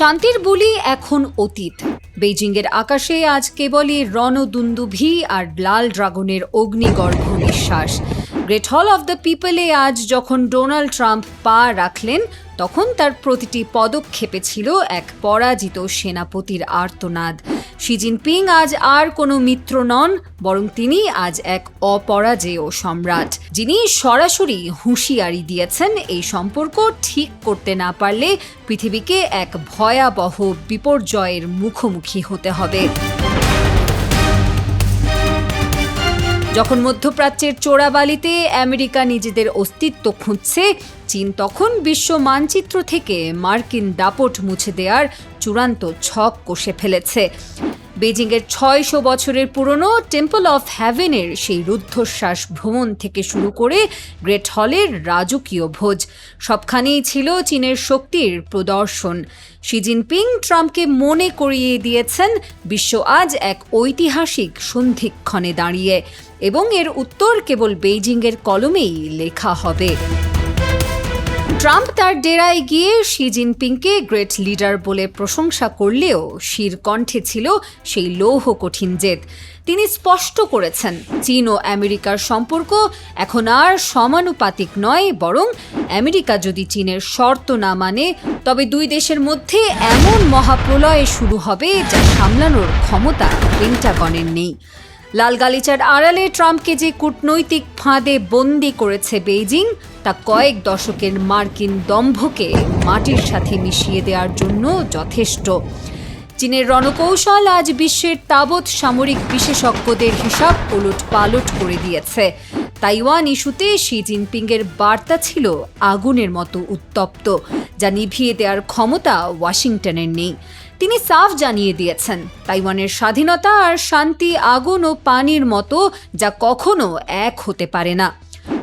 শান্তির বুলি এখন অতীত। বেইজিংয়ের আকাশে আজ কেবলই রণদুন্দুভি আর লাল ড্রাগনের অগ্নিগর্ভ নিঃশ্বাস। গ্রেট হল অফ দ্য পিপলে আজ যখন ডোনাল্ড ট্রাম্প পা রাখলেন, তখন তার প্রতিটি পদক্ষেপে ছিল এক পরাজিত সেনাপতির আর্তনাদ। শি জিনপিং আজ আর কোনো মিত্র নন, বরং তিনি আজ এক অপরাজেয় সম্রাট, যিনি সরাসরি হুঁশিয়ারি দিয়েছেন এই সম্পর্ক ঠিক করতে না পারলে পৃথিবীকে এক ভয়াবহ বিপর্যয়ের মুখোমুখি হতে হবে। যখন মধ্যপ্রাচ্যের চোরাবালিতে আমেরিকা নিজেদের অস্তিত্ব খুঁজছে, চীন তখন বিশ্ব মানচিত্র থেকে মার্কিন দাপট মুছে দেওয়ার চূড়ান্ত ছক কষে ফেলেছে। বেজিংয়ের ৬০০ বছরের পুরনো টেম্পল অফ হ্যাভেনের সেই রুদ্ধশ্বাস ভ্রমণ থেকে শুরু করে গ্রেট হলের রাজকীয় ভোজ, সবখানেই ছিল চীনের শক্তির প্রদর্শন। শি জিনপিং ট্রাম্পকে মনে করিয়ে দিয়েছেন বিশ্ব আজ এক ঐতিহাসিক সন্ধিক্ষণে দাঁড়িয়ে, এবং এর উত্তর কেবল বেইজিংয়ের কলমেই লেখা হবে। ট্রাম্প তার ডেরায় গিয়ে শি জিনপিংকে গ্রেট লিডার বলে প্রশংসা করলেও শির কণ্ঠে ছিল সেই লৌহ কঠিন জেদ। তিনি স্পষ্ট করেছেন, চীন ও আমেরিকার সম্পর্ক এখন আর সমানুপাতিক নয়, বরং আমেরিকা যদি চীনের শর্ত না মানে, তবে দুই দেশের মধ্যে এমন মহাপ্রলয় শুরু হবে যা সামলানোর ক্ষমতা পেন্টাগনের নেই। লাল গালিচার আড়ালে ট্রাম্পকে যে কূটনৈতিক ফাঁদে বন্দি করেছে বেইজিং, তা কয়েক দশকের মার্কিন দম্ভকে মাটির সাথে মিশিয়ে দেওয়ার জন্য যথেষ্ট। চীনের রণকৌশল আজ বিশ্বের তাবৎ সামরিক বিশেষজ্ঞদের হিসাব ওলটপালট করে দিয়েছে। তাইওয়ান ইস্যুতে শি জিনপিংয়ের বার্তা ছিল আগুনের মতো উত্তপ্ত, যা নিভিয়ে দেওয়ার ক্ষমতা ওয়াশিংটনের নেই। তিনি সাফ জানিয়ে দিয়েছেন, তাইওয়ানের স্বাধীনতা আর শান্তি আগুন ও পানির মতো, যা কখনো এক হতে পারে না।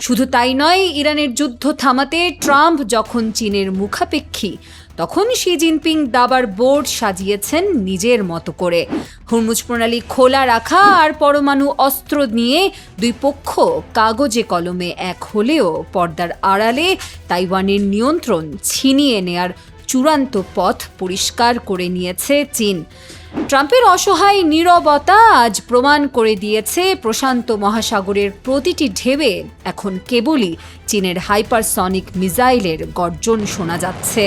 শুধু তাই নয়, ইরানের যুদ্ধ থামাতে ট্রাম্প যখন চীনের মুখাপেক্ষী, তখন শি জিনপিং দাবার বোর্ড সাজিয়েছেন নিজের মতো করে। হুরমুজ প্রণালী খোলা রাখা আর পরমাণু অস্ত্র নিয়ে দুই পক্ষ কাগজে কলমে এক হলেও পর্দার আড়ালে তাইওয়ানের নিয়ন্ত্রণ ছিনিয়ে নেয়ার চূড়ান্ত পথ পরিষ্কার করে নিয়েছে চীন। ট্রাম্পের অসহায় নীরবতা আজ প্রমাণ করে দিয়েছে প্রশান্ত মহাসাগরের প্রতিটি ঢেউয়ে এখন কেবলই চীনের হাইপারসনিক মিসাইলের গর্জন শোনা যাচ্ছে।